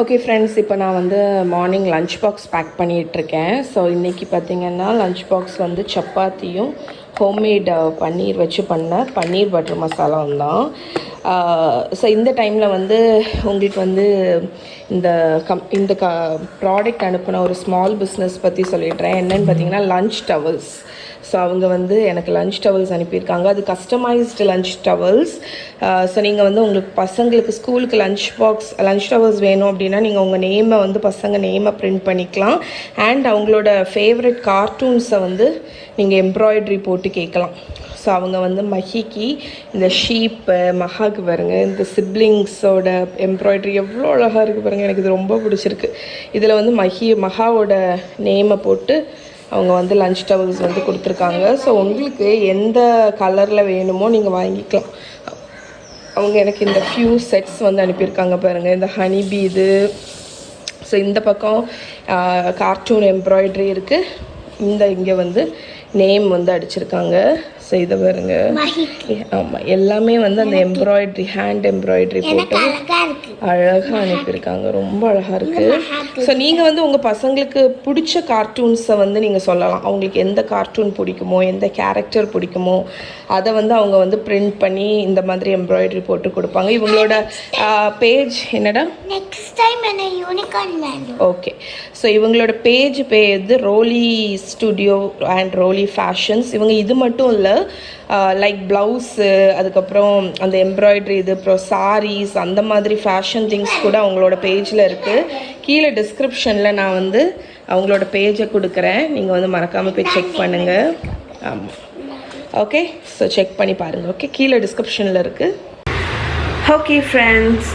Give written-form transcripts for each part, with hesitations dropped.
Okay friends, இப்போ நான் வந்து மார்னிங் லஞ்ச் பாக்ஸ் பேக் பண்ணிகிட்ருக்கேன். ஸோ இன்றைக்கி பார்த்திங்கன்னா லஞ்ச் பாக்ஸ் வந்து சப்பாத்தியும் ஹோம்மேட் பன்னீர் வச்சு பண்ண பன்னீர் பட்டர் மசாலாவும் தான். ஸோ இந்த டைமில் வந்து உங்களுக்கு வந்து இந்த ப்ராடக்ட் அனுப்பின ஒரு ஸ்மால் பிஸ்னஸ் பற்றி சொல்லிடுறேன். என்னென்னு பார்த்தீங்கன்னா லஞ்ச் டவல்ஸ். ஸோ அவங்க வந்து எனக்கு லஞ்ச் டவல்ஸ் அனுப்பியிருக்காங்க. அது கஸ்டமைஸ்டு லஞ்ச் டவல்ஸ். ஸோ நீங்கள் வந்து உங்களுக்கு பசங்களுக்கு ஸ்கூலுக்கு லஞ்ச் டவல்ஸ் வேணும் அப்படின்னா நீங்கள் உங்கள் நேமை வந்து பசங்க நேமை பிரிண்ட் பண்ணிக்கலாம். அண்ட் அவங்களோட ஃபேவரட் கார்ட்டூன்ஸை வந்து நீங்கள் எம்ப்ராய்ட்ரி போட்டு கேட்கலாம். ஸோ அவங்க வந்து மஹிக்கு இந்த ஷீப்பு மஹாக்கு பாருங்கள், இந்த சிப்ளிங்ஸோட எம்ப்ராய்ட்ரி எவ்வளோ அழகாக இருக்குது பாருங்கள். எனக்கு இது ரொம்ப பிடிச்சிருக்கு. இதில் வந்து மஹாவோட நேமை போட்டு அவங்க வந்து லஞ்ச் டவல்ஸ் வந்து கொடுத்துருக்காங்க. ஸோ உங்களுக்கு எந்த கலரில் வேணுமோ நீங்கள் வாங்கிக்கலாம். அவங்க எனக்கு இந்த ஃபியூ செட்ஸ் வந்து அனுப்பியிருக்காங்க பாருங்கள். இந்த ஹனிபி இது. ஸோ இந்த பக்கம் கார்ட்டூன் எம்ப்ராய்ட்ரி இருக்குது. இங்கே வந்து நேம் வந்து அடிச்சிருக்காங்க. ஸோ இதை பாருங்க. ஆமாம், எல்லாமே வந்து அந்த எம்ப்ராய்ட்ரி ஹேண்ட் எம்ப்ராய்ட்ரி போட்டு அழகாக அனுப்பியிருக்காங்க. ரொம்ப அழகாக இருக்குது. ஸோ நீங்கள் வந்து உங்கள் பசங்களுக்கு பிடிச்ச கார்ட்டூன்ஸை வந்து நீங்கள் சொல்லலாம். அவங்களுக்கு எந்த கார்ட்டூன் பிடிக்குமோ, எந்த கேரக்டர் பிடிக்குமோ அதை வந்து அவங்க வந்து பிரிண்ட் பண்ணி இந்த மாதிரி எம்ப்ராய்ட்ரி போட்டு கொடுப்பாங்க. இவங்களோட பேஜ் என்னடா ஓகே. ஸோ இவங்களோட பேஜ் பேர் ரோலி ஸ்டுடியோ அண்ட் ரோலி ஃபேஷன்ஸ். இவங்க இது மட்டும் இல்லை, லைக் ப்ளவுஸு, அதுக்கப்புறம் அந்த எம்ப்ராய்ட்ரி இது, அப்புறம் சாரீஸ், அந்த மாதிரி ஃபேஷன் திங்ஸ் கூட அவங்களோட பேஜில் இருக்குது. கீழே டிஸ்கிரிப்ஷனில் நான் வந்து அவங்களோட பேஜை கொடுக்குறேன். நீங்கள் வந்து மறக்காமல் போய் செக் பண்ணுங்கள். ஆமாம், ஓகே. ஸோ செக் பண்ணி பாருங்கள். ஓகே, கீழே டிஸ்கிரிப்ஷனில் இருக்குது. ஓகே ஃப்ரெண்ட்ஸ்,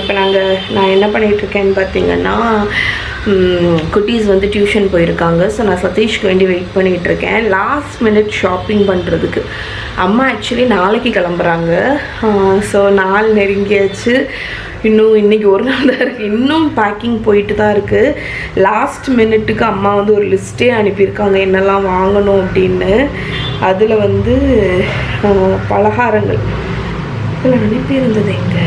இப்போ நான் என்ன பண்ணிகிட்ருக்கேன்னு பார்த்தீங்கன்னா, குட்டீஸ் வந்து டியூஷன் போயிருக்காங்க. ஸோ நான் சதீஷ்க்கு வேண்டி வெயிட் பண்ணிகிட்ருக்கேன் லாஸ்ட் மினிட் ஷாப்பிங் பண்ணுறதுக்கு. அம்மா ஆக்சுவலி நாளைக்கு கிளம்புறாங்க. ஸோ நாள் நெருங்கியாச்சு. இன்னும் இன்றைக்கி ஒரு நாள் தான் இருக்குது. இன்னும் பேக்கிங் போயிட்டு தான் இருக்குது. லாஸ்ட் மினிட்டுக்கு அம்மா வந்து ஒரு லிஸ்ட்டே அனுப்பியிருக்காங்க என்னெல்லாம் வாங்கணும் அப்படின்னு. அதில் வந்து பலகாரங்கள் இதில் அனுப்பியிருந்தது எங்கே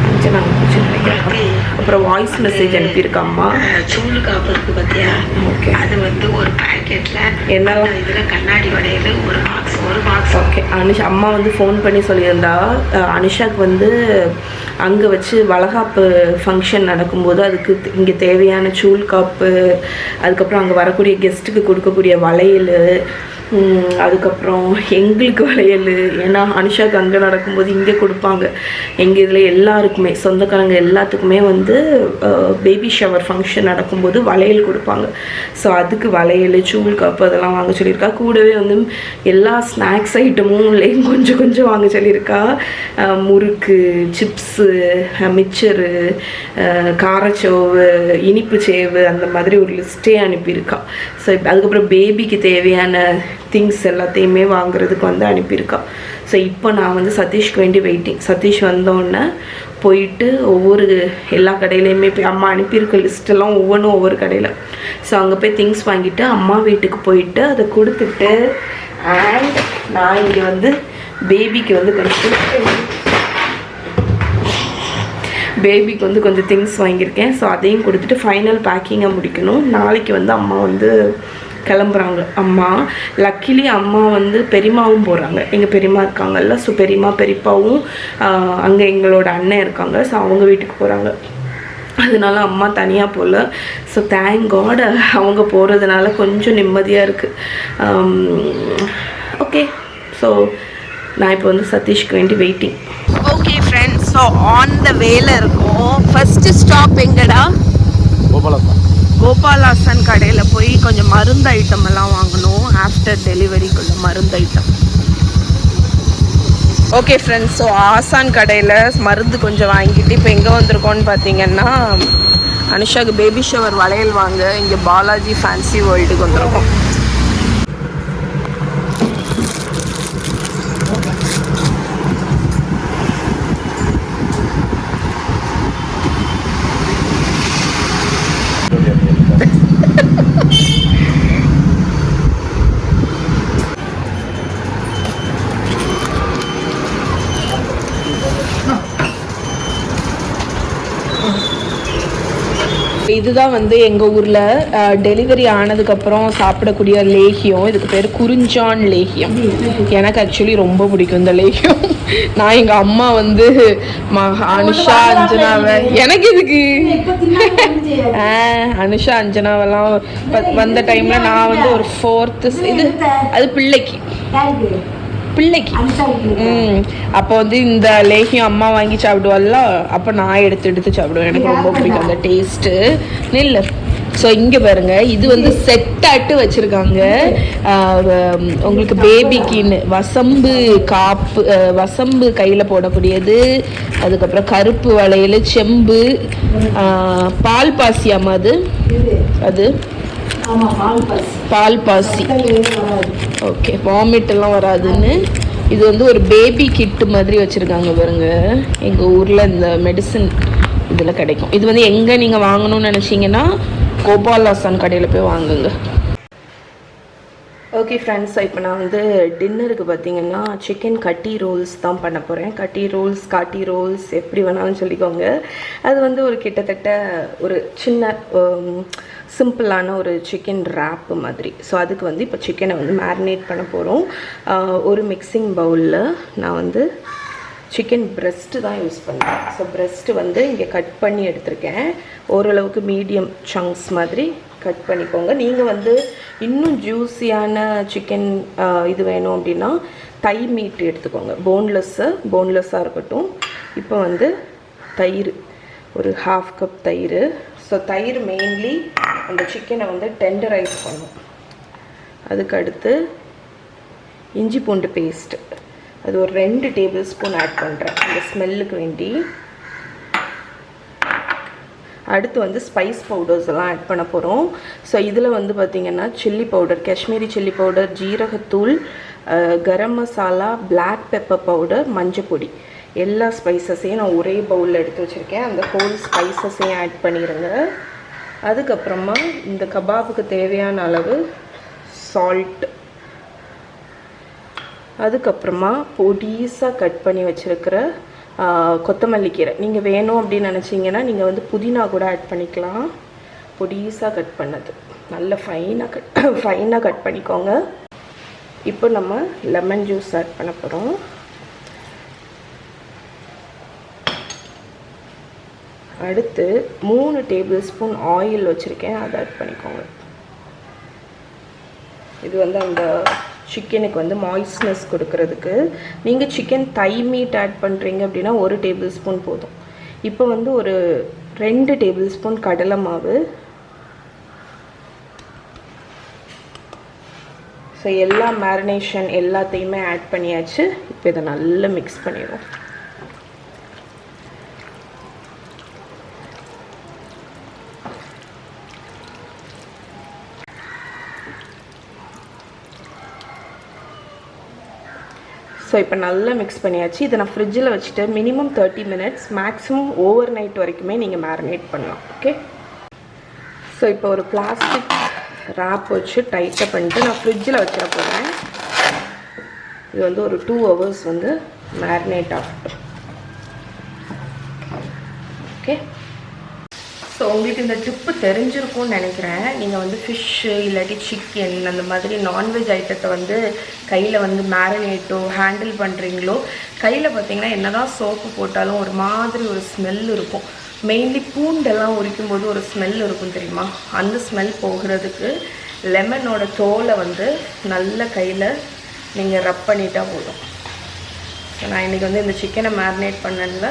அஞ்சனா நினைக்கிறேன். அப்புறம் வாய்ஸ் மெசேஜ் அனுப்பியிருக்காம்மா. சூழ் காப்பதுக்கு பார்த்தியா? ஓகே, அது வந்து ஒரு பேக்கெட்டில் என்னெல்லாம் இதில் கண்ணாடி வடையில் ஒரு பாக்ஸ். ஓகே, அம்மா வந்து ஃபோன் பண்ணி சொல்லியிருந்தா அனுஷாக்கு வந்து அங்கே வச்சு வளகாப்பு ஃபங்க்ஷன் நடக்கும்போது அதுக்கு இங்கே தேவையான சூழ் காப்பு, அதுக்கப்புறம் அங்கே வரக்கூடிய கெஸ்ட்டுக்கு கொடுக்கக்கூடிய வளையல், அதுக்கப்புறம் எங்களுக்கு வளையல். ஏன்னா அனுஷாக்கு அங்கே நடக்கும்போது இங்கே கொடுப்பாங்க. எங்கள் இதில் எல்லாருக்குமே சொந்தக்காரங்க எல்லாத்துக்குமே வந்து பேபி ஷவர் ஃபங்க்ஷன் நடக்கும்போது வளையல் கொடுப்பாங்க. ஸோ அதுக்கு வளையல், சூழ் காப்பு அதெல்லாம் வாங்க சொல்லியிருக்கா. கூடவே வந்து எல்லா ஸ்நாக்ஸ் ஐட்டமும் கொஞ்சம் கொஞ்சம் வாங்க சொல்லியிருக்கா. முறுக்கு, சிப்ஸு, மிச்சரு, காரச்சோவு, இனிப்பு சேவு, அந்த மாதிரி ஒரு லிஸ்ட்டே அனுப்பியிருக்கா. ஸோ அதுக்கப்புறம் பேபிக்கு தேவையான திங்ஸ் எல்லாத்தையுமே வாங்குறதுக்கு வந்து அனுப்பியிருக்கா. ஸோ இப்போ நான் வந்து சதீஷ்க்கு வேண்டி வெயிட்டிங். சதீஷ் வந்தோடனே போயிட்டு எல்லா கடையிலையுமே போய் அம்மா அனுப்பியிருக்க லிஸ்ட்டெல்லாம் ஒவ்வொன்றும் ஒவ்வொரு கடையில். ஸோ அங்கே போய் திங்ஸ் வாங்கிட்டு அம்மா வீட்டுக்கு போயிட்டு அதை கொடுத்துட்டு, அண்ட் நான் இங்கே வந்து பேபிக்கு வந்து கொஞ்சம் திங்ஸ் வாங்கியிருக்கேன். ஸோ அதையும் கொடுத்துட்டு ஃபைனல் பேக்கிங்கை முடிக்கணும். நாளைக்கு வந்து அம்மா வந்து கிளம்புறாங்க. அம்மா லக்கிலி அம்மா வந்து பெரியம்மாவும் போகிறாங்க. எங்கள் பெரியம்மா இருக்காங்கல்ல, ஸோ பெரியம்மா பெரியப்பாவும் அங்கே எங்களோட அண்ணன் இருக்காங்க. ஸோ அவங்க வீட்டுக்கு போகிறாங்க. அதனால அம்மா தனியாக போகல. ஸோ தேங்க் காட் அவங்க போகிறதுனால கொஞ்சம் நிம்மதியாக இருக்குது. ஓகே, ஸோ நான் இப்போ வந்து சதீஷ்க்கு வேண்டி waiting. Okay friends, so on the வேல இருக்கும். ஃபஸ்ட்டு ஸ்டாப் எங்கடா? கோபாலாசன் கடையில் போய் கொஞ்சம் மருந்து ஐட்டம் எல்லாம் வாங்கணும். ஆஃப்டர் டெலிவரிக்குள்ள மருந்து ஐட்டம். ஓகே ஃப்ரெண்ட்ஸ், ஸோ ஆசான் கடையில் மருந்து கொஞ்சம் வாங்கிட்டு இப்போ எங்கே வந்திருக்கோன்னு பார்த்தீங்கன்னா, அனுஷாக்கு பேபி ஷவர் வளையல் வாங்க இங்கே பாலாஜி ஃபேன்சி வேர்ல்டுக்கு வந்திருக்கோம். இதுதான் வந்து எங்கள் ஊரில் டெலிவரி ஆனதுக்கப்புறம் சாப்பிடக்கூடிய லேகியம். இதுக்கு பேர் குறிஞ்சான் லேகியம். எனக்கு ஆக்சுவலி ரொம்ப பிடிக்கும் இந்த லேகியம். நான் எங்கள் அம்மா வந்து அனுஷா அஞ்சனாவை எனக்கு இதுக்கு அனுஷா அஞ்சனாவெல்லாம் வந்த டைமில் நான் வந்து ஒரு 4th இது அது பிள்ளைக்கு அப்போ வந்து இந்த லேகியம் அம்மா வாங்கி சாப்பிடுவாள்ல, அப்போ நான் எடுத்து சாப்பிடுவேன். எனக்கு ரொம்ப பிடிக்கும் அந்த டேஸ்ட்டு. நெல் ஸோ இங்கே பாருங்க, இது வந்து செட்டாட்டு வச்சுருக்காங்க உங்களுக்கு பேபிக்குன்னு. வசம்பு கையில் போடக்கூடியது, அதுக்கப்புறம் கருப்பு வளையல், செம்பு, பால் பாசி. அம்மா அது பால் பாசி. ஓகே, வாமிட் எல்லாம் வராதுன்னு இது வந்து ஒரு பேபி கிட்டு மாதிரி வச்சுருக்காங்க பாருங்க. எங்கள் ஊரில் இந்த மெடிசன் இதில் கிடைக்கும். இது வந்து எங்கே நீங்கள் வாங்கணும்னு நினச்சிங்கன்னா கோபாலாசான் கடையில் போய் வாங்குங்க. ஓகே ஃப்ரெண்ட்ஸ், இப்போ நான் வந்து டின்னருக்கு பார்த்தீங்கன்னா சிக்கன் கட்டி ரோல்ஸ் தான் பண்ண போகிறேன். கட்டி ரோல்ஸ் எப்படி வேணாலும் சொல்லிக்கோங்க. அது வந்து ஒரு கிட்டத்தட்ட ஒரு சின்ன சிம்பிளான ஒரு சிக்கன் ரேப்பு மாதிரி. ஸோ அதுக்கு வந்து இப்போ சிக்கனை வந்து மேரினேட் பண்ண போகிறோம். ஒரு மிக்சிங் பவுலில் நான் வந்து சிக்கன் பிரெஸ்ட்டு தான் யூஸ் பண்ணுறேன். ஸோ பிரெஸ்ட்டு வந்து இங்கே கட் பண்ணி எடுத்திருக்கேன். ஓரளவுக்கு மீடியம் சங்க்ஸ் மாதிரி கட் பண்ணிக்கோங்க. நீங்கள் வந்து இன்னும் ஜூஸியான சிக்கன் இது வேணும் அப்படின்னா தை மீட் எடுத்துக்கோங்க. போன்லெஸ்ஸாக இருக்கட்டும். இப்போ வந்து தயிர், ஒரு 1/2 கப் தயிர். ஸோ தயிர் மெயின்லி அந்த சிக்கனை வந்து டெண்டரைஸ் பண்ணும். அதுக்கு அடுத்து இஞ்சி பூண்டு பேஸ்ட்டு, அது ஒரு 2 டேபிள் ஸ்பூன் ஆட் பண்ணுறேன் அந்த ஸ்மெல்லுக்கு வேண்டி. அடுத்து வந்து ஸ்பைஸ் பவுடர்ஸ் எல்லாம் ஆட் பண்ண போகிறோம். ஸோ இதில் வந்து பார்த்திங்கன்னா chilli powder, Kashmiri chilli powder, ஜீரகத்தூள், garam masala, black pepper powder, மஞ்சள் பொடி, எல்லா ஸ்பைசஸையும் நான் ஒரே பவுலில் எடுத்து வச்சுருக்கேன். அந்த ஹோல் ஸ்பைசஸையும் ஆட் பண்ணிடுங்க. அதுக்கப்புறமா இந்த கபாபுக்கு தேவையான அளவு சால்ட், அதுக்கப்புறமா பொடிசாக கட் பண்ணி வச்சுருக்கிற கொத்தமல்லி கீரை. நீங்கள் வேணும் அப்படின்னு நினச்சிங்கன்னா நீங்கள் வந்து புதினா கூட ஆட் பண்ணிக்கலாம். பொடிசாக கட் பண்ணது நல்ல ஃபைனாக கட் பண்ணிக்கோங்க. இப்போ நம்ம லெமன் ஜூஸ் ஆட் பண்ண போகிறோம். அடுத்து 3 டேபிள் ஸ்பூன் ஆயில் வச்சுருக்கேன், அதை ஆட் பண்ணிக்கோங்க. இது வந்து அந்த சிக்கனுக்கு வந்து மாய்ஸ்னஸ் கொடுக்கறதுக்கு. நீங்கள் சிக்கன் தை மீட் ஆட் பண்ணுறீங்க அப்படின்னா 1 டேபிள் ஸ்பூன் போதும். இப்போ வந்து ஒரு 2 டேபிள் ஸ்பூன் கடலை மாவு. ஸோ எல்லா மேரினேஷன் எல்லாத்தையுமே ஆட் பண்ணியாச்சு. இப்போ இதை நல்லா மிக்ஸ் பண்ணிடுவோம். ஸோ இப்போ நல்லா மிக்ஸ் பண்ணியாச்சு. இதை நான் ஃப்ரிட்ஜில் வச்சுட்டு minimum 30 minutes, maximum over night வரைக்குமே நீங்கள் மேரினேட் பண்ணலாம். ஓகே, ஸோ இப்போ ஒரு பிளாஸ்டிக் ரேப் வச்சு டைட்டாக பண்ணிட்டு நான் ஃப்ரிட்ஜில் வச்சிட போகிறேன். இது வந்து ஒரு 2 hours வந்து மேரினேட் ஆகட்டும். ஓகே, ஸோ உங்களுக்கு இந்த டிப்பு தெரிஞ்சிருக்கும்னு நினைக்கிறேன். நீங்கள் வந்து ஃபிஷ்ஷு இல்லாட்டி சிக்கன் அந்த மாதிரி நான்வெஜ் ஐட்டத்தை வந்து கையில் வந்து மேரினேட்டோ ஹேண்டில் பண்ணுறீங்களோ, கையில் பார்த்தீங்கன்னா என்ன தான் சோப்பு போட்டாலும் ஒரு மாதிரி ஒரு ஸ்மெல் இருக்கும். மெயின்லி பூண்டெல்லாம் உரிக்கும் போது ஒரு ஸ்மெல் இருக்கும் தெரியுமா? அந்த ஸ்மெல் போகிறதுக்கு லெமனோட தோலை வந்து நல்ல கையில் நீங்கள் ரப் பண்ணிட்டா போதும். ஸோ நான் இன்றைக்கி வந்து இந்த சிக்கனை மேரினேட் பண்ணல.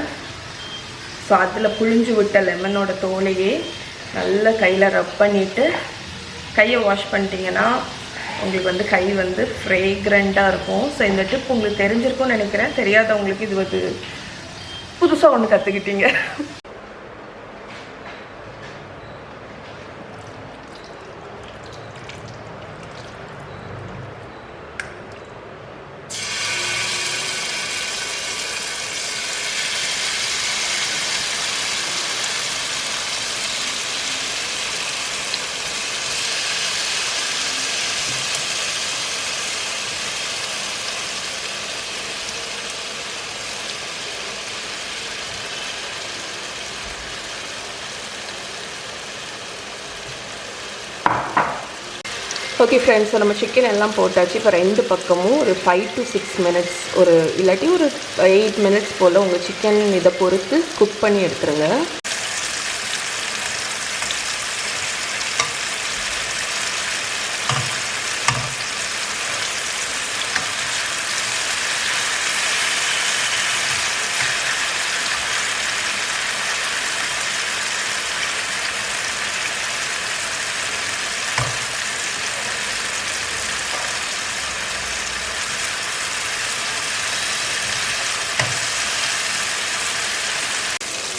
ஸோ அதில் புழிஞ்சு விட்ட லெமனோட தோலையே நல்லா கையில் ரப் பண்ணிவிட்டு கையை வாஷ் பண்ணிட்டீங்கன்னா உங்களுக்கு வந்து கை வந்து ஃப்ரேக்ரண்ட்டாக இருக்கும். ஸோ இந்த டிப் உங்களுக்கு தெரிஞ்சிருக்கும்னு நினைக்கிறேன். தெரியாதவங்களுக்கு இது வந்து புதுசாக ஒன்று கற்றுக்கிட்டீங்க. ஓகே ஃப்ரெண்ட்ஸ், நம்ம சிக்கன் எல்லாம் போட்டாச்சு. இப்போ 2 பக்கமும் ஒரு 5 to 6 மினிட்ஸ், ஒரு இல்லாட்டி ஒரு 8 மினிட்ஸ் போல் உங்கள் சிக்கன் இதை பொறுத்து குக் பண்ணி எடுத்துருங்க.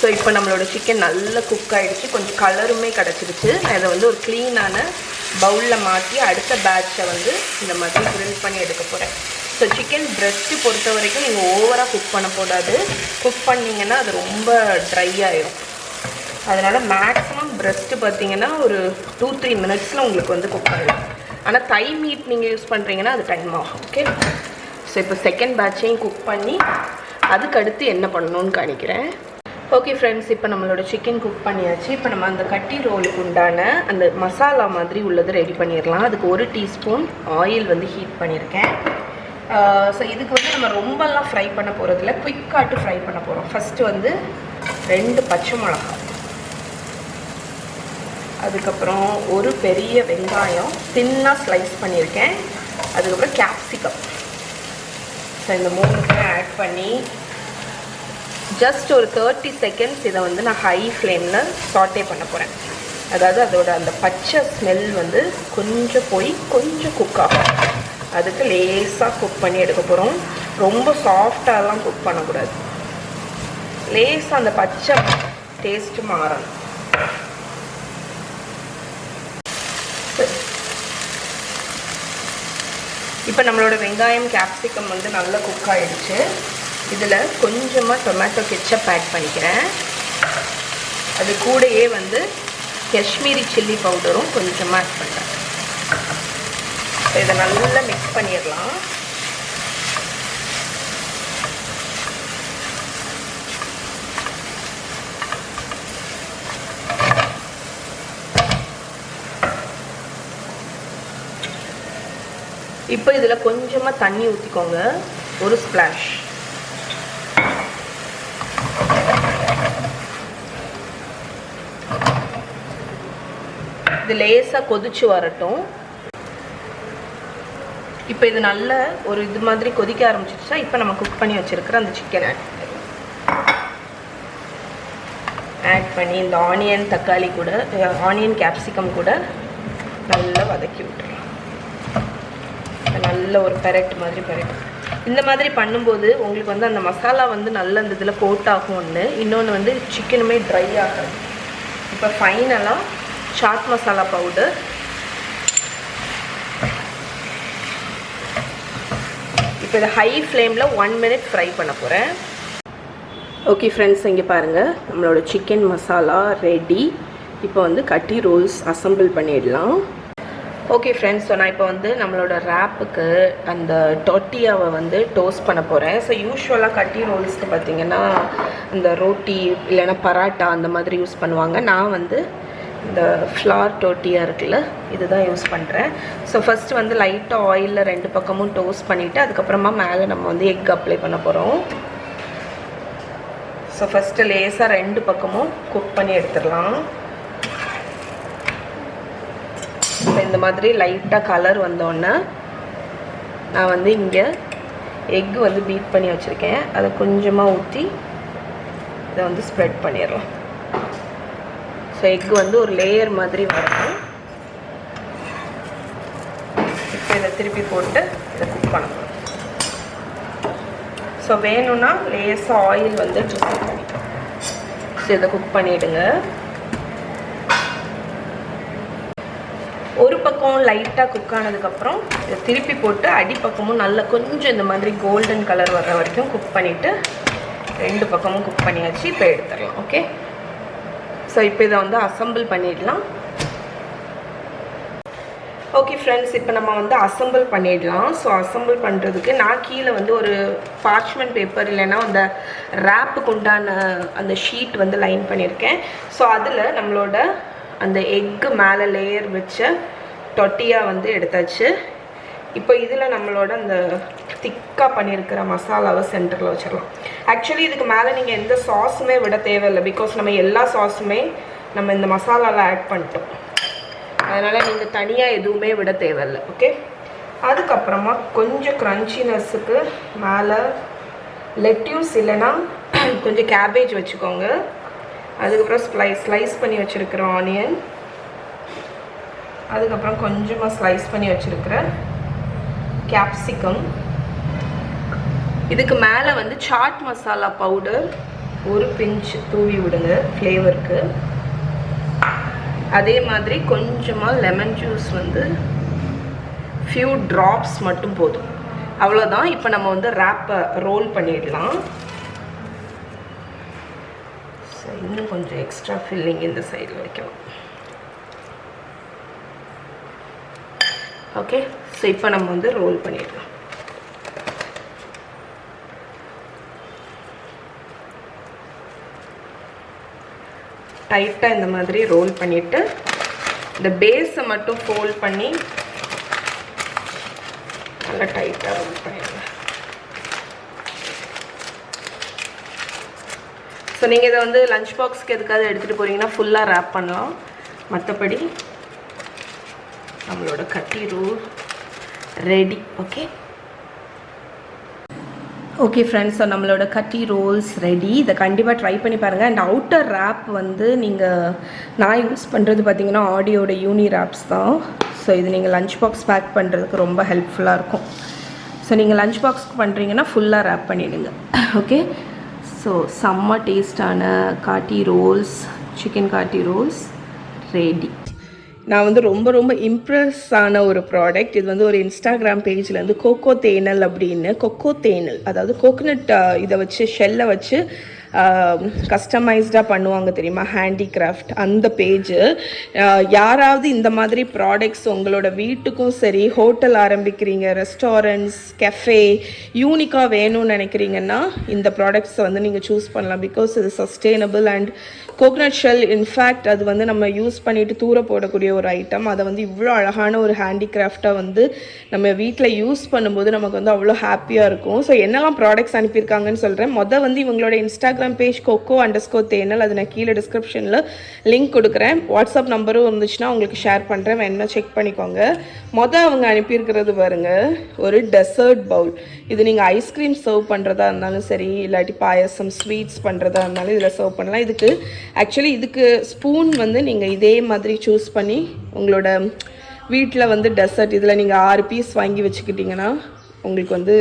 ஸோ இப்போ நம்மளோட சிக்கன் நல்லா குக் ஆகிடுச்சு, கொஞ்சம் கலருமே கிடச்சிருச்சு. நான் இதை வந்து ஒரு க்ளீனான பவுலில் மாற்றி அடுத்த பேட்சை வந்து இந்த மாதிரி க்ரில் பண்ணி எடுக்க போகிறேன். ஸோ சிக்கன் பிரெஸ்ட்டு பொறுத்த வரைக்கும் நீங்கள் ஓவராக குக் பண்ண போடாது. குக் பண்ணிங்கன்னா அது ரொம்ப ட்ரை ஆகிடும். அதனால் மேக்ஸிமம் பிரெஸ்ட்டு பார்த்திங்கன்னா ஒரு 2-3 மினிட்ஸில் உங்களுக்கு வந்து குக் ஆகிடும். ஆனால் தை மீட் நீங்கள் யூஸ் பண்ணுறீங்கன்னா அது டைம் ஆகும். ஓகே, ஸோ இப்போ செகண்ட் பேட்சையும் குக் பண்ணி அதுக்கடுத்து என்ன பண்ணணும்னு காணிக்கிறேன். ஓகே ஃப்ரெண்ட்ஸ், இப்போ நம்மளோட சிக்கன் குக் பண்ணியாச்சு. இப்போ நம்ம அந்த கட்டி ரோலுக்கு உண்டான அந்த மசாலா மாதிரி உள்ளது ரெடி பண்ணிடலாம். அதுக்கு 1 டீஸ்பூன் ஆயில் வந்து ஹீட் பண்ணியிருக்கேன். ஸோ இதுக்கு வந்து நம்ம ரொம்பலாம் ஃப்ரை பண்ண போகிறதில்ல, குயிக்காட்டு ஃப்ரை பண்ண போகிறோம். ஃபஸ்ட்டு வந்து 2 பச்சை மிளகாய், அதுக்கப்புறம் ஒரு பெரிய வெங்காயம் தின்னாக ஸ்லைஸ் பண்ணியிருக்கேன், அதுக்கப்புறம் கேப்சிகம். ஸோ இந்த 3 ஆட் பண்ணி ஜஸ்ட் ஒரு 30 செகண்ட்ஸ் இதை வந்து நான் ஹை ஃப்ளேமில் சாட்டே பண்ண போகிறேன். அதாவது அதோட அந்த பச்சை ஸ்மெல் வந்து கொஞ்சம் போய் கொஞ்சம் குக் ஆகும். அதுக்கு லேஸாக குக் பண்ணி எடுக்க போகிறோம். ரொம்ப சாஃப்டாலாம் குக் பண்ணக்கூடாது, லேஸாக அந்த பச்சை டேஸ்ட்டு மாறணும். இப்போ நம்மளோட வெங்காயம் கேப்சிகம் வந்து நல்லா குக் ஆகிடுச்சு. இதில் கொஞ்சமாக டொமேட்டோ கெச்சப் ஆட் பண்ணிக்கிறேன். அது கூடயே வந்து காஷ்மீரி சில்லி பவுடரும் கொஞ்சமாக ஆட் பண்ணுறேன். இதை நல்லா மிக்ஸ் பண்ணிடலாம். இப்போ இதில் கொஞ்சமாக தண்ணி ஊற்றிக்கோங்க, ஒரு ஸ்ப்ளாஷ். இது லேசாக கொதிச்சு வரட்டும். இப்போ இது நல்ல ஒரு இது மாதிரி கொதிக்க ஆரம்பிச்சிருச்சா, இப்போ நம்ம குக் பண்ணி வச்சுருக்கிற அந்த சிக்கனை ஆட் பண்ணி இந்த ஆனியன் தக்காளி கூட ஆனியன் கேப்சிகம் கூட நல்லா வதக்கி விட்டுறலாம். நல்ல ஒரு பெரட் மாதிரி பெரட்டும். இந்த மாதிரி பண்ணும்போது உங்களுக்கு வந்து அந்த மசாலா வந்து நல்ல அந்த இதில் கோட் ஆகும் ஒன்று, இன்னொன்று வந்து சிக்கனுமே ட்ரை ஆகும். இப்போ ஃபைனலாக சாட் மசாலா பவுடர், இப்போ இதை ஹை ஃப்ளேமில் 1 மினிட் ஃப்ரை பண்ண போகிறேன். ஓகே ஃப்ரெண்ட்ஸ், இங்கே பாருங்கள் நம்மளோட சிக்கன் மசாலா ரெடி. இப்போ வந்து கட்டி ரோல்ஸ் அசம்பிள் பண்ணிடலாம். ஓகே ஃப்ரெண்ட்ஸ், ஸோ நான் இப்போ வந்து நம்மளோட ரேப்புக்கு அந்த டொட்டியாவை வந்து டோஸ்ட் பண்ண போகிறேன். ஸோ யூஸ்வலாக கட்டி ரோல்ஸ்க்கு பார்த்திங்கன்னா இந்த ரோட்டி இல்லைன்னா பராட்டா அந்த மாதிரி யூஸ் பண்ணுவாங்க. நான் வந்து இந்த ஃப்ளார் டோட்டியா இருக்குல்ல, இதுதான் யூஸ் பண்ணுறேன். ஸோ ஃபஸ்ட்டு வந்து லைட்டாக ஆயிலில் 2 பக்கமும் டோஸ்ட் பண்ணிவிட்டு அதுக்கப்புறமா மேலே நம்ம வந்து எக் அப்ளை பண்ண போகிறோம். ஸோ ஃபஸ்ட்டு லேசாக 2 பக்கமும் குக் பண்ணி எடுத்துடலாம். ஸோ இந்த மாதிரி லைட்டாக கலர் வந்தோடனே நான் வந்து இங்கே எக் வந்து பீட் பண்ணி வச்சுருக்கேன், அதை கொஞ்சமாக ஊற்றி இதை வந்து ஸ்ப்ரெட் பண்ணிடலாம். ஸோ எக் வந்து ஒரு லேயர் மாதிரி வரணும். இப்போ இதை திருப்பி போட்டு இதை குக் பண்ணணும். ஸோ வேணும்னா லேசாக ஆயில் வந்து ட்ரிப்பிள் பண்ணி ஸோ இதை குக் பண்ணிவிடுங்க. ஒரு பக்கம் லைட்டாக குக் ஆனதுக்கப்புறம் இதை திருப்பி போட்டு அடிப்பக்கமும் நல்லா கொஞ்சம் இந்த மாதிரி கோல்டன் கலர் வர்ற வரைக்கும் குக் பண்ணிவிட்டு 2 பக்கமும் குக் பண்ணியாச்சு. இப்போ எடுத்துடலாம். ஓகே, ஸோ இப்போ இதை வந்து அசம்பிள் பண்ணிடலாம். ஓகே ஃப்ரெண்ட்ஸ், இப்போ நம்ம வந்து அசம்பிள் பண்ணிடலாம். ஸோ அசம்பிள் பண்ணுறதுக்கு நான் கீழே வந்து ஒரு பார்ச்மெண்ட் பேப்பர் இல்லைன்னா அந்த ரேப்புக்கு உண்டான அந்த ஷீட் வந்து லைன் பண்ணியிருக்கேன். ஸோ அதில் நம்மளோட அந்த எக்கு மேலே லேயர் வச்ச டொட்டியா வந்து எடுத்தாச்சு. இப்போ இதில் நம்மளோட அந்த திக்காக பண்ணியிருக்கிற மசாலாவை சென்டரில் வச்சிடலாம். ஆக்சுவலி இதுக்கு மேலே நீங்கள் எந்த சாஸுமே விட தேவையில்லை. பிகாஸ் நம்ம எல்லா சாஸுமே நம்ம இந்த மசாலாவில் ஆட் பண்ணிட்டோம். அதனால் நீங்கள் தனியாக எதுவுமே விட தேவையில்லை. ஓகே, அதுக்கப்புறமா கொஞ்சம் க்ரன்ச்சினஸுக்கு மேலே லெட்யூஸ் இல்லைன்னா கொஞ்சம் கேபேஜ் வச்சுக்கோங்க. அதுக்கப்புறம் ஸ்லைஸ் பண்ணி வச்சுருக்கிற ஆனியன், அதுக்கப்புறம் கொஞ்சமாக ஸ்லைஸ் பண்ணி வச்சுருக்கிற கேப்சிகம். இதுக்கு மேலே வந்து சாட் மசாலா பவுடர் ஒரு பிஞ்ச் தூவி விடுங்க ஃப்ளேவருக்கு. அதே மாதிரி கொஞ்சமாக லெமன் ஜூஸ் வந்து ஃபியூ ட்ராப்ஸ் மட்டும் போதும். அவ்வளோதான். இப்போ நம்ம வந்து ரேப்பை ரோல் பண்ணிடலாம். ஸோ இன்னும் கொஞ்சம் எக்ஸ்ட்ரா ஃபில்லிங் இந்த சைடில் வைக்கலாம். ஓகே, ஸோ இப்போ நம்ம வந்து ரோல் பண்ணிடலாம். டைட்டாக இந்த மாதிரி ரோல் பண்ணிவிட்டு இந்த பேஸை மட்டும் ஃபோல்ட் பண்ணி நல்லா டைட்டாக ரோல் பண்ணிடுங்க. ஸோ நீங்கள் இதை வந்து லஞ்ச் பாக்ஸ்க்கு எதுக்காவது எடுத்துகிட்டு போகிறீங்கன்னா ஃபுல்லாக ரேப் பண்ணலாம். மற்றபடி நம்மளோட கட்டி roll ready. Okay okay friends, so நம்மளோட கட்டி ரோல்ஸ் ரெடி. இதை கண்டிப்பாக ட்ரை பண்ணி பாருங்கள். அண்ட் அவுட்டர் ரேப் வந்து நான் யூஸ் பண்ணுறது பார்த்தீங்கன்னா ஆடியோட யூனி ரேப்ஸ் தான். ஸோ இது நீங்கள் லஞ்ச் பாக்ஸ் பேக் பண்ணுறதுக்கு ரொம்ப ஹெல்ப்ஃபுல்லாக இருக்கும். ஸோ நீங்கள் லஞ்ச் பாக்ஸ்க்கு பண்ணுறீங்கன்னா ஃபுல்லாக ரேப் பண்ணிவிடுங்க. ஓகே, ஸோ செம்ம டேஸ்டான காட்டி ரோல்ஸ், சிக்கன் காட்டி ரோல்ஸ் ரெடி. நான் வந்து ரொம்ப இம்ப்ரெஸ் ஆன ஒரு ப்ராடக்ட். இது வந்து ஒரு இன்ஸ்டாகிராம் பேஜில் வந்து கொக்கோ தேனல் அப்படின்னு, கொக்கோ தேனல் அதாவது கோகோனட் இதை வச்சு ஷெல்லை வச்சு கஸ்டமைஸ்டாக பண்ணுவாங்க தெரியுமா, ஹேண்டிகிராஃப்ட். அந்த பேஜு யாராவது இந்த மாதிரி ப்ராடக்ட்ஸ் உங்களோட வீட்டுக்கும் சரி, ஹோட்டல் ஆரம்பிக்கிறீங்க, ரெஸ்டாரண்ட்ஸ், கெஃபே யூனிக்காக வேணும்னு நினைக்கிறீங்கன்னா இந்த ப்ராடக்ட்ஸை வந்து நீங்கள் சூஸ் பண்ணலாம். பிகாஸ் இது sustainable and coconut shell in fact அது வந்து நம்ம யூஸ் பண்ணிவிட்டு தூர போடக்கூடிய ஒரு ஐட்டம். அதை வந்து இவ்வளோ அழகான ஒரு ஹேண்டிகிராஃப்டாக வந்து நம்ம வீட்டில் யூஸ் பண்ணும்போது நமக்கு வந்து அவ்வளோ ஹாப்பியாக இருக்கும். ஸோ என்னெல்லாம் ப்ராடக்ட்ஸ் அனுப்பியிருக்காங்கன்னு சொல்கிறேன். வந்து இவங்களோட இன்ஸ்டாகிராம் பேஜ் coco_தேனல், அது நான் கீழே டிஸ்கிரிப்ஷனில் லிங்க் கொடுக்குறேன். வாட்ஸ்அப் நம்பரும் இருந்துச்சுன்னா உங்களுக்கு ஷேர் பண்ணுறேன், வேணுன்னா செக் பண்ணிக்கோங்க. அவங்க அனுப்பியிருக்கிறது பாருங்கள், ஒரு டெசர்ட் பவுல். இது நீங்கள் ஐஸ்கிரீம் சர்வ் பண்ணுறதா இருந்தாலும் சரி, இல்லாட்டி பாயசம் ஸ்வீட்ஸ் பண்ணுறதா இருந்தாலும் இதில் சர்வ் பண்ணலாம். இதுக்கு ஸ்பூன் வந்து நீங்கள் இதே மாதிரி சூஸ் பண்ணி உங்களோட வீட்டில் வந்து டெசர்ட் இதில் நீங்கள் 6 பீஸ் வாங்கி வச்சுக்கிட்டிங்கன்னா உங்களுக்கு வந்து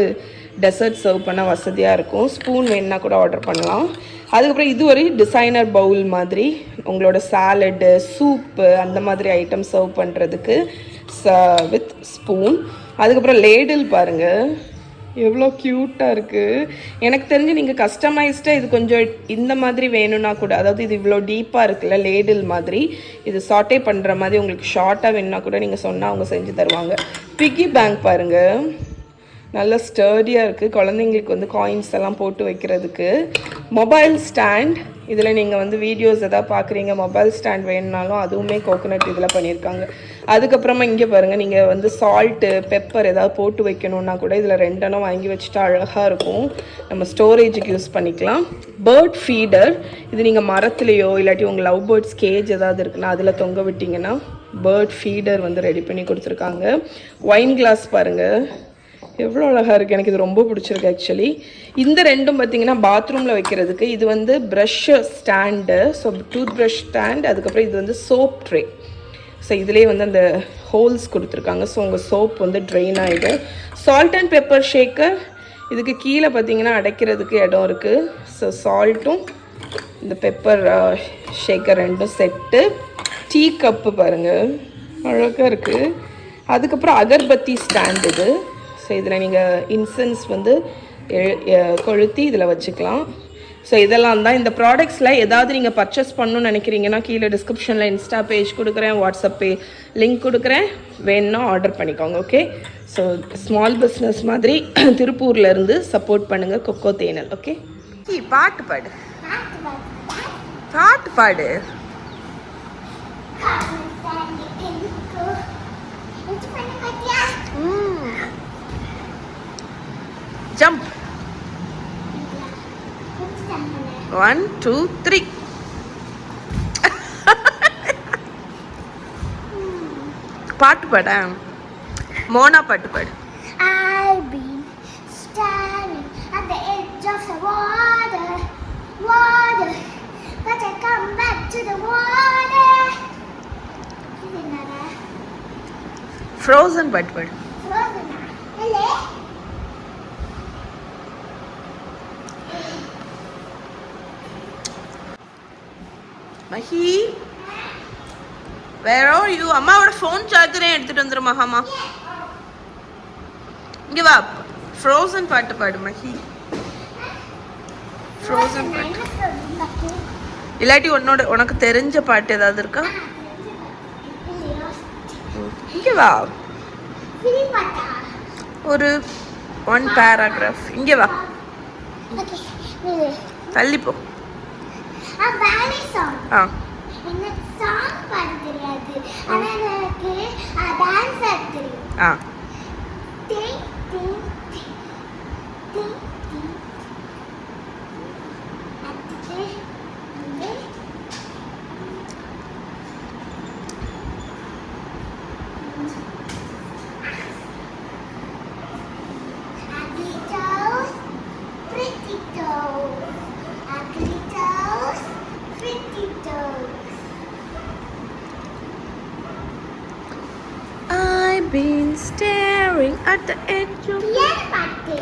டெசர்ட் சர்வ் பண்ண வசதியாக இருக்கும். ஸ்பூன் வேணுன்னா கூட ஆர்டர் பண்ணலாம். அதுக்கப்புறம் இது ஒரு டிசைனர் பவுல் மாதிரி உங்களோட சாலடு, சூப்பு அந்த மாதிரி ஐட்டம் சர்வ் பண்ணுறதுக்கு வித் ஸ்பூன். அதுக்கப்புறம் லேடில் பாருங்கள் எவ்வளோ க்யூட்டாக இருக்குது. எனக்கு தெரிஞ்சு நீங்கள் கஸ்டமைஸ்டாக இது கொஞ்சம் இந்த மாதிரி வேணும்னா கூட, அதாவது இது இவ்வளோ டீப்பாக இருக்குல்ல லேடில் மாதிரி, இது சாட்டே பண்ணுற மாதிரி உங்களுக்கு ஷார்ட்டாக வேணும்னா கூட நீங்கள் சொன்னால் அவங்க செஞ்சு தருவாங்க. பிக்கி பேங்க் பாருங்கள், நல்ல ஸ்டர்டியாக இருக்குது. குழந்தைங்களுக்கு வந்து காயின்ஸ் எல்லாம் போட்டு வைக்கிறதுக்கு. மொபைல் ஸ்டாண்ட், இதில் நீங்கள் வந்து வீடியோஸ் எதாவது பார்க்குறீங்க, மொபைல் ஸ்டாண்ட் வேணுனாலும் அதுவுமே கோகோனட் இதில் பண்ணியிருக்காங்க. அதுக்கப்புறமா இங்கே பாருங்கள், நீங்கள் வந்து சால்ட்டு, பெப்பர் ஏதாவது போட்டு வைக்கணுன்னா கூட இதில் 2 வாங்கி வச்சுட்டா அழகாக இருக்கும். நம்ம ஸ்டோரேஜுக்கு யூஸ் பண்ணிக்கலாம். பேர்ட் ஃபீடர், இது நீங்கள் மரத்துலேயோ இல்லாட்டி உங்கள் லவ் பேர்ட்ஸ் கேஜ் ஏதாவது இருக்குன்னா அதில் தொங்க விட்டிங்கன்னா பேர்ட் ஃபீடர் வந்து ரெடி பண்ணி கொடுத்துருக்காங்க. ஒயின் கிளாஸ் பாருங்கள் எவ்வளோ அழகாக இருக்குது, எனக்கு இது ரொம்ப பிடிச்சிருக்கு ஆக்சுவலி. இந்த 2 பார்த்திங்கன்னா பாத்ரூமில் வைக்கிறதுக்கு. இது வந்து brush stand, so tooth brush stand. அதுக்கப்புறம் இது வந்து சோப் ட்ரே. ஸோ இதிலே வந்து அந்த ஹோல்ஸ் கொடுத்துருக்காங்க, ஸோ உங்கள் சோப் வந்து ட்ரெயின் ஆகிடும். சால்ட் அண்ட் பெப்பர் ஷேக்கர், இதுக்கு கீழே பார்த்திங்கன்னா அடைக்கிறதுக்கு இடம் இருக்குது. ஸோ சால்ட்டும் இந்த pepper Shekar 2 set. Tea cup பாருங்கள் அழகாக இருக்குது. அதுக்கப்புறம் அகர்பத்தி ஸ்டாண்ட் இது. ஸோ இதில் நீங்கள் இன்சென்ஸ் வந்து கொளுத்தி இதில் வச்சுக்கலாம். ஸோ இதெல்லாம் தான் இந்த ப்ராடக்ட்ஸில் ஏதாவது நீங்கள் பர்ச்சேஸ் பண்ணணும்னு நினைக்கிறீங்கன்னா கீழே டிஸ்கிரிப்ஷனில் இன்ஸ்டா பேஜ் கொடுக்குறேன், வாட்ஸ்அப் லிங்க் கொடுக்குறேன், வேணுன்னா ஆர்டர் பண்ணிக்கோங்க. ஓகே, ஸோ ஸ்மால் பிஸ்னஸ் மாதிரி திருப்பூர்லேருந்து சப்போர்ட் பண்ணுங்கள் கொக்கோ தேனல். ஓகே, பாட்டு பாடு, பாட்டு பாடு. ஜம்ப் 1 2 3 பாட்டு பாட மோனா பாட்டு பாடு. I've been standing at the edge of the water, water, but I come back to the water. இது என்னடா? ஃப்ரோசன் பாட்டு பாடு. Frozen ஆ? இல்லே. Mahi where are you? அம்மாவோட ஃபோன் சார்ஜரே எடுத்துட்டு வந்துரு மகாமா. இங்க வா. ஃப்ரோசன் பாட்டு பாடு மஹி. ஃப்ரோசன் பாட்டு. இல்லாட்டி உனக்கு தெரிஞ்ச பாட்டு ஏதாவது இருக்கா? இங்க வா. ஒரு 1 பேராகிராஃப். இங்க வா. தள்ளி போ. ballet song. எனக்கு song பாட தெரியாது. ஆனா எனக்கு டான்ஸ் ஆட தெரியும். டிங் டிங் டிங் டிங். அடிச்சு இங்கே ugly toes, pretty toes, ugly toes, pretty toes. I've been staring at the edge of ஏன் பாட்டு?